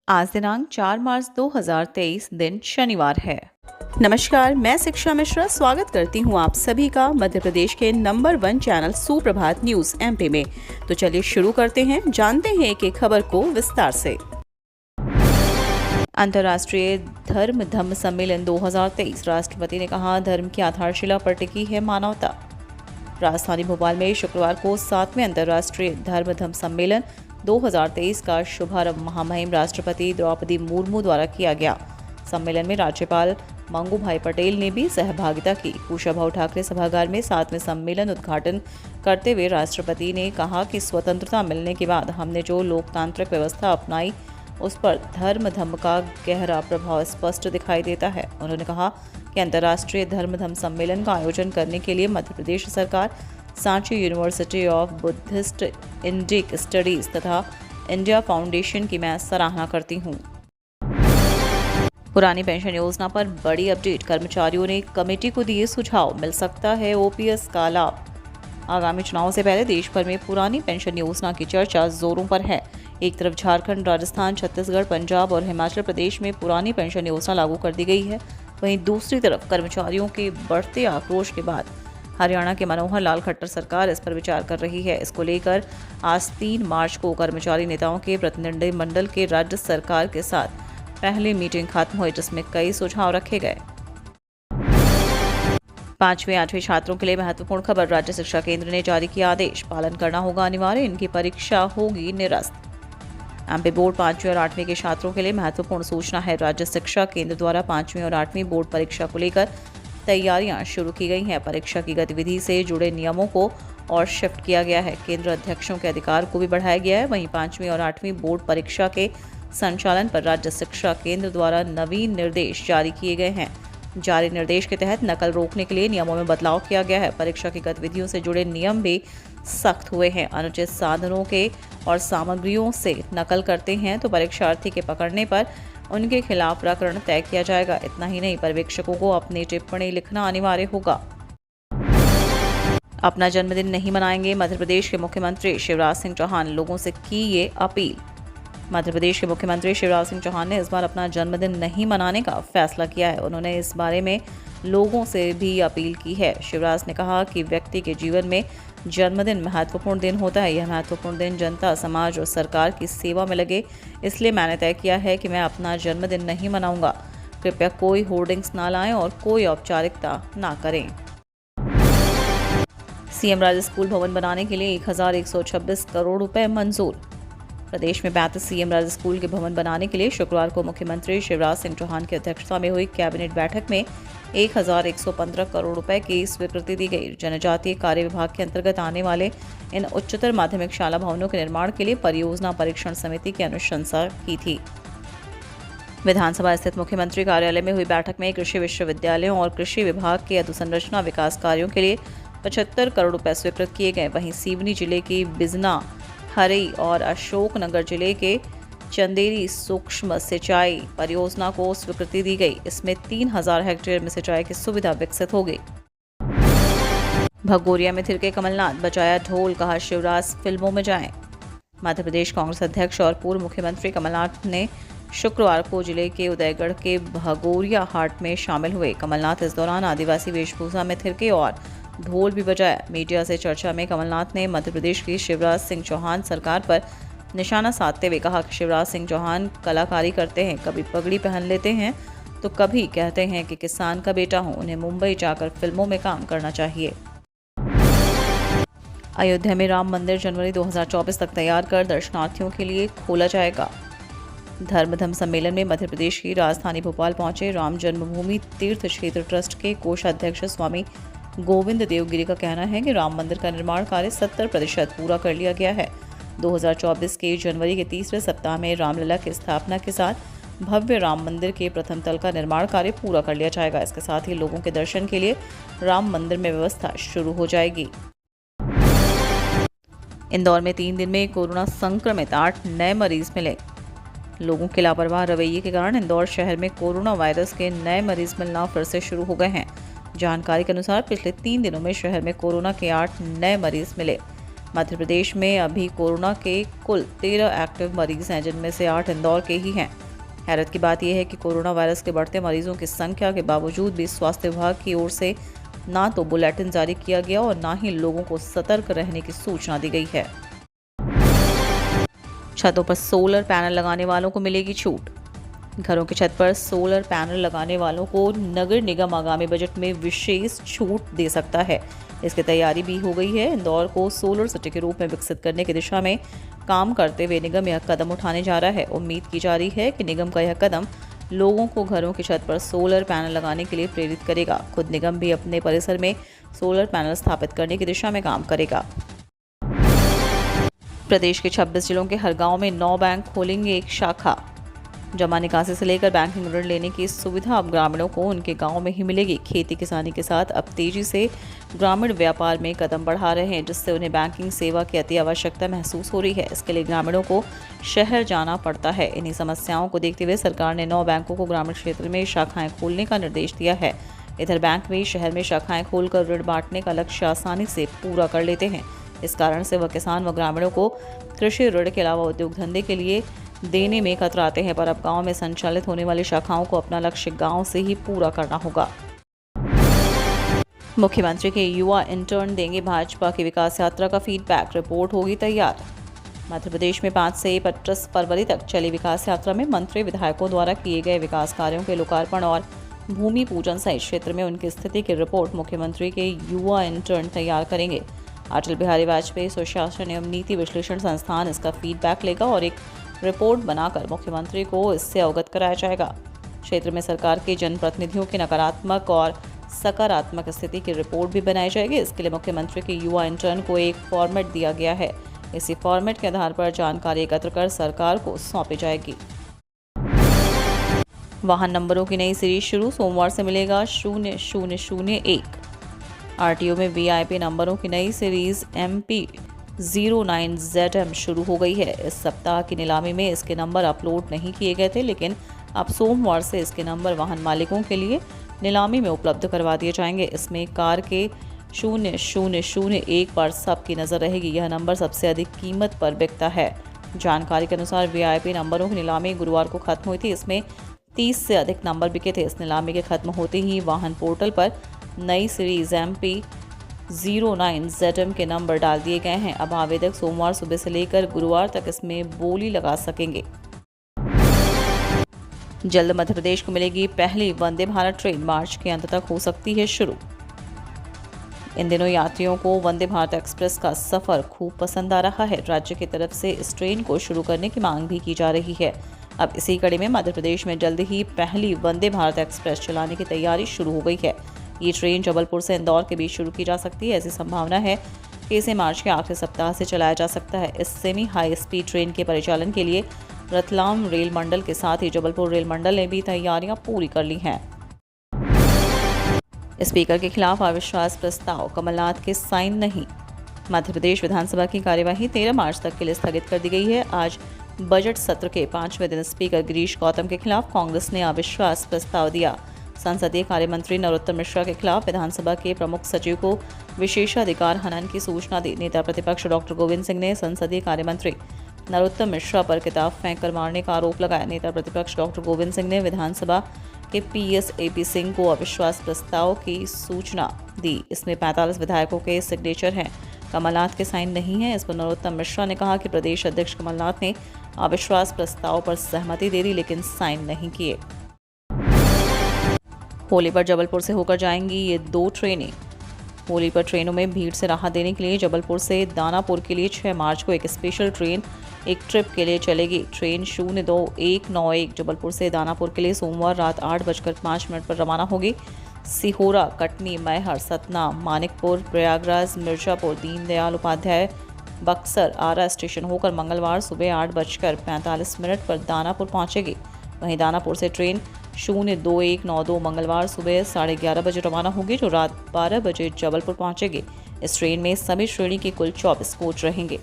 आज दिनांक 4 मार्च 2023 दिन शनिवार है। नमस्कार, मैं शिक्षा मिश्रा स्वागत करती हूँ आप सभी का मध्य प्रदेश के नंबर 1 चैनल सुप्रभात न्यूज एमपी में। तो चलिए शुरू करते हैं, जानते हैं एक खबर को विस्तार से। अंतर्राष्ट्रीय धर्म धम्म सम्मेलन 2023, राष्ट्रपति ने कहा, धर्म की आधारशिला पर टिकी है मानवता। राजधानी भोपाल में शुक्रवार को 7वें अंतर्राष्ट्रीय धर्म धम्म सम्मेलन 2023 का शुभारंभ महामहिम राष्ट्रपति द्रौपदी मुर्मू द्वारा किया गया। सम्मेलन में राज्यपाल मंगू भाई पटेल ने भी सहभागिता की। कुशाभाऊ ठाकरे सभागार में 7वें सम्मेलन उद्घाटन करते हुए राष्ट्रपति ने कहा कि स्वतंत्रता मिलने के बाद हमने जो लोकतांत्रिक व्यवस्था अपनाई उस पर धर्म धम्म का गहरा प्रभाव स्पष्ट दिखाई देता है। उन्होंने कहा कि अंतर्राष्ट्रीय धर्म धम्म सम्मेलन का आयोजन करने के लिए मध्य प्रदेश सरकार, Sanchi university of Buddhist Indic studies तथा इंडिया फाउंडेशन की मैं सराहना करती हूँ। पुरानी पेंशन योजना पर बड़ी अपडेट, कर्मचारियों ने कमेटी को दिए सुझाव, मिल सकता है ओपीएस का लाभ। आगामी चुनाव से पहले देश भर में पुरानी पेंशन योजना की चर्चा जोरों पर है। एक तरफ झारखंड, राजस्थान, छत्तीसगढ़, पंजाब और हिमाचल प्रदेश में पुरानी पेंशन योजना लागू कर दी गई है, वहीं दूसरी तरफ कर्मचारियों के बढ़ते आक्रोश के बाद हरियाणा के मनोहर लाल खट्टर सरकार इस पर विचार कर रही है। इसको लेकर आज 3 मार्च को कर्मचारी नेताओं के प्रतिनिधिमंडल के राज्य सरकार के साथ पहली मीटिंग खत्म हुई, जिसमें कई सुझाव रखे गए। 5वीं 8वीं छात्रों के लिए महत्वपूर्ण खबर, राज्य शिक्षा केंद्र ने जारी किया आदेश, पालन करना होगा अनिवार्य, इनकी परीक्षा होगी निरस्त। एमपी बोर्ड 5वीं और 8वीं के छात्रों के लिए महत्वपूर्ण सूचना है। राज्य शिक्षा केंद्र द्वारा 5वीं और 8वीं बोर्ड परीक्षा को लेकर तैयारियां शुरू की गई हैं। परीक्षा की गतिविधि से जुड़े नियमों को और शिफ्ट किया गया है। केंद्र अध्यक्षों के अधिकार को भी बढ़ाया गया है। वहीं 5वीं और 8वीं बोर्ड परीक्षा के संचालन पर राज्य शिक्षा केंद्र द्वारा नवीन निर्देश जारी किए गए हैं। जारी निर्देश के तहत नकल रोकने के लिए नियमों में बदलाव किया गया है। परीक्षा की गतिविधियों से जुड़े नियम भी सख्त हुए हैं। अनुचित साधनों के और सामग्रियों से नकल करते हैं तो परीक्षार्थी के पकड़ने पर उनके खिलाफ प्रकरण तय किया जाएगा। इतना ही नहीं, पर्यवेक्षकों को अपनी टिप्पणी लिखना अनिवार्य होगा। अपना जन्मदिन नहीं मनाएंगे, मध्य प्रदेश के मुख्यमंत्री शिवराज सिंह चौहान, लोगों से की ये अपील। मध्य प्रदेश के मुख्यमंत्री शिवराज सिंह चौहान ने इस बार अपना जन्मदिन नहीं मनाने का फैसला किया है। उन्होंने इस बारे में लोगों से भी अपील की है। शिवराज ने कहा कि व्यक्ति के जीवन में जन्मदिन महत्वपूर्ण दिन होता है। यह महत्वपूर्ण दिन जनता, समाज और सरकार की सेवा में लगे, इसलिए मैंने तय किया है कि मैं अपना जन्मदिन नहीं मनाऊंगा। कृपया कोई होर्डिंग्स ना लाएं और कोई औपचारिकता ना करें। सीएम राज्य स्कूल भवन बनाने के लिए 1126 करोड़ रुपए मंजूर। प्रदेश में 32 सीएम राज्य स्कूल के भवन बनाने के लिए शुक्रवार को मुख्यमंत्री शिवराज सिंह चौहान की अध्यक्षता में हुई कैबिनेट बैठक में 1115 करोड़ रुपए की स्वीकृति दी गई। जनजातीय कार्य विभाग के अंतर्गत आने वाले इन उच्चतर माध्यमिक शाला भवनों के निर्माण के लिए परियोजना परीक्षण समिति की अनुशंसा की थी। विधानसभा स्थित मुख्यमंत्री कार्यालय में हुई बैठक में कृषि विश्वविद्यालयों और कृषि विभाग के अधोसंरचना विकास कार्यों के लिए 75 करोड़ रुपए स्वीकृत किए गए। वहीं सिवनी जिले की बिजना, हरई और अशोकनगर जिले के चंदेरी सूक्ष्म सिंचाई परियोजना को स्वीकृति दी गई। इसमें 3000 हेक्टेयर में सिंचाई की सुविधा विकसित होगी। भगोरिया में थिरके कमलनाथ, बजाया ढोल, कहा शिवराज फिल्मों में जाएं। मध्य प्रदेश कांग्रेस अध्यक्ष और पूर्व मुख्यमंत्री कमलनाथ ने शुक्रवार को जिले के उदयगढ़ के भगोरिया हाट में शामिल हुए। कमलनाथ इस दौरान आदिवासी वेशभूषा में थिरके और ढोल भी बजाया। मीडिया से चर्चा में कमलनाथ ने मध्य प्रदेश की शिवराज सिंह चौहान सरकार पर निशाना साधते हुए कहा कि शिवराज सिंह चौहान कलाकारी करते हैं, कभी पगड़ी पहन लेते हैं तो कभी कहते हैं कि किसान का बेटा हूं, उन्हें मुंबई जाकर फिल्मों में काम करना चाहिए। अयोध्या में राम मंदिर जनवरी 2024 तक तैयार कर दर्शनार्थियों के लिए खोला जाएगा। धर्म धम्म सम्मेलन में मध्य प्रदेश की राजधानी भोपाल पहुंचे राम जन्मभूमि तीर्थ क्षेत्र ट्रस्ट के कोषाध्यक्ष स्वामी गोविंद देवगिरी का कहना है कि राम मंदिर का निर्माण कार्य 70% पूरा कर लिया गया है। 2024 के जनवरी के तीसरे सप्ताह में रामलला की स्थापना के साथ भव्य राम मंदिर के प्रथम तल का निर्माण कार्य पूरा कर लिया जाएगा। इसके साथ ही लोगों के दर्शन के लिए राम मंदिर में व्यवस्था शुरू हो जाएगी। इंदौर में 3 दिन में कोरोना संक्रमित 8 नए मरीज मिले। लोगों के लापरवाह रवैये के कारण इंदौर शहर में कोरोना वायरस के नए मरीज मिलना फिर से शुरू हो गए हैं। जानकारी के अनुसार पिछले 3 दिनों में शहर में कोरोना के 8 नए मरीज मिले। मध्य प्रदेश में अभी कोरोना के कुल 13 एक्टिव मरीज हैं, जिनमें से 8 इंदौर के ही हैं। हैरत की बात यह है कि कोरोना वायरस के बढ़ते मरीजों की संख्या के बावजूद भी स्वास्थ्य विभाग की ओर से ना तो बुलेटिन जारी किया गया और ना ही लोगों को सतर्क रहने की सूचना दी गई है। छतों पर सोलर पैनल लगाने वालों को मिलेगी छूट। घरों की छत पर सोलर पैनल लगाने वालों को नगर निगम आगामी बजट में विशेष छूट दे सकता है। इसकी तैयारी भी हो गई है। इंदौर को सोलर सिटी के रूप में विकसित करने की दिशा में काम करते हुए निगम यह कदम उठाने जा रहा है। उम्मीद की जा रही है कि निगम का यह कदम लोगों को घरों की छत पर सोलर पैनल लगाने के लिए प्रेरित करेगा। खुद निगम भी अपने परिसर में सोलर पैनल स्थापित करने की दिशा में काम करेगा। प्रदेश के 26 जिलों के हर गांव में 9 बैंक खोलेंगे एक शाखा। जमा निकासी से लेकर बैंकिंग ऋण लेने की सुविधा अब ग्रामीणों को उनके गांव में ही मिलेगी। खेती किसानी के साथ अब तेजी से ग्रामीण व्यापार में कदम बढ़ा रहे हैं, जिससे उन्हें बैंकिंग सेवा की अति आवश्यकता महसूस हो रही है। इसके लिए ग्रामीणों को शहर जाना पड़ता है। इन्हीं समस्याओं को देखते हुए सरकार ने 9 बैंकों को ग्रामीण क्षेत्र में शाखाएं खोलने का निर्देश दिया है। इधर बैंक भी शहर में शाखाएं खोलकर ऋण बांटने का लक्ष्य आसानी से पूरा कर लेते हैं। इस कारण से वह किसान व ग्रामीणों को कृषि ऋण के अलावा उद्योग धंधे के लिए देने में कतराते हैं, पर अब गांव में संचालित होने वाली शाखाओं को अपना लक्ष्य गांव से ही पूरा करना होगा। मुख्यमंत्री के युवा इंटर्न देंगे भाजपा की विकास यात्रा का फीडबैक, रिपोर्ट होगी तैयार। मध्य प्रदेश में 5 से 25 फरवरी तक चली विकास यात्रा में मंत्री विधायकों द्वारा किए गए विकास कार्यों के लोकार्पण और भूमि पूजन सहित क्षेत्र में उनकी स्थिति की रिपोर्ट मुख्यमंत्री के युवा इंटर्न तैयार करेंगे। अटल बिहारी वाजपेयी सुशासन एवं नीति विश्लेषण संस्थान इसका फीडबैक लेगा और एक रिपोर्ट बनाकर मुख्यमंत्री को इससे अवगत कराया जाएगा। क्षेत्र में सरकार के जनप्रतिनिधियों की नकारात्मक और सकारात्मक स्थिति की रिपोर्ट भी बनाई जाएगी। इसके लिए मुख्यमंत्री के युवा इंटर्न को एक फॉर्मेट दिया गया है। इसी फॉर्मेट के आधार पर जानकारी एकत्र कर सरकार को सौंपी जाएगी। वाहन नंबरों की नई सीरीज शुरू, सोमवार से मिलेगा 0001। आरटीओ में वीआईपी नंबरों की नई सीरीज MP09ZM शुरू हो गई है। इस सप्ताह की नीलामी में इसके नंबर अपलोड नहीं किए गए थे, लेकिन अब सोमवार से इसके नंबर वाहन मालिकों के लिए नीलामी में उपलब्ध करवा दिए जाएंगे। इसमें कार के 0001 पर सबकी नज़र रहेगी। यह नंबर सबसे अधिक कीमत पर बिकता है। जानकारी के अनुसार वीआईपी नंबरों की नीलामी गुरुवार को खत्म हुई थी। इसमें 30 से अधिक नंबर बिके थे। इस नीलामी के खत्म होते ही वाहन पोर्टल पर नई सीरीज MP09ZM के नंबर डाल दिए गए हैं। अब आवेदक सोमवार सुबह से लेकर गुरुवार तक इसमें बोली लगा सकेंगे। जल्द मध्य प्रदेश को मिलेगी पहली वंदे भारत ट्रेन, मार्च के अंत तक हो सकती है शुरू। इन दिनों यात्रियों को वंदे भारत एक्सप्रेस का सफर खूब पसंद आ रहा है। राज्य की तरफ से इस ट्रेन को शुरू करने की मांग भी की जा रही है। अब इसी कड़ी में मध्य प्रदेश में जल्द ही पहली वंदे भारत एक्सप्रेस चलाने की तैयारी शुरू हो गई है। ये ट्रेन जबलपुर से इंदौर के बीच शुरू की जा सकती है। ऐसी संभावना है कि इसे मार्च के आखिरी सप्ताह से चलाया जा सकता है। इस सेमी हाई स्पीड ट्रेन के परिचालन के लिए रतलाम रेल मंडल के साथ ही जबलपुर रेल मंडल ने भी तैयारियां पूरी कर ली हैं। स्पीकर के खिलाफ अविश्वास प्रस्ताव, कमलनाथ के साइन नहीं। मध्य प्रदेश विधानसभा की कार्यवाही 13 मार्च तक के लिए स्थगित कर दी गई है। आज बजट सत्र के 5वें दिन स्पीकर गिरीश गौतम के खिलाफ कांग्रेस ने अविश्वास प्रस्ताव दिया। संसदीय कार्य मंत्री नरोत्तम मिश्रा के खिलाफ विधानसभा के प्रमुख सचिव को विशेषाधिकार हनन की सूचना दी। नेता प्रतिपक्ष डॉक्टर गोविंद सिंह ने संसदीय कार्य मंत्री नरोत्तम मिश्रा पर किताब फेंक कर मारने का आरोप लगाया। नेता प्रतिपक्ष डॉक्टर गोविंद सिंह ने विधानसभा के PS AP सिंह को अविश्वास प्रस्ताव की सूचना दी। इसमें 45 विधायकों के सिग्नेचर हैं। कमलनाथ के साइन नहीं है। इस पर नरोत्तम मिश्रा ने कहा कि प्रदेश अध्यक्ष कमलनाथ ने अविश्वास प्रस्ताव पर सहमति दे दी, लेकिन साइन नहीं किए। होली पर जबलपुर से होकर जाएंगी ये 2 ट्रेनें। होली पर ट्रेनों में भीड़ से राहत देने के लिए जबलपुर से दानापुर के लिए 6 मार्च को एक स्पेशल ट्रेन एक ट्रिप के लिए चलेगी। ट्रेन 02191 जबलपुर से दानापुर के लिए सोमवार रात 8:05 पर रवाना होगी। सिहोरा, कटनी, मैहर, सतना, मानिकपुर, प्रयागराज, मिर्जापुर, दीनदयाल उपाध्याय, बक्सर, आरा स्टेशन होकर मंगलवार सुबह 8:45 पर दानापुर पहुंचेगी। वहीं दानापुर से ट्रेन 02192 मंगलवार सुबह 11:30 बजे रवाना होगी, जो रात 12 बजे जबलपुर पहुंचेगी। इस ट्रेन में सभी श्रेणी के कुल 24 कोच रहेंगे।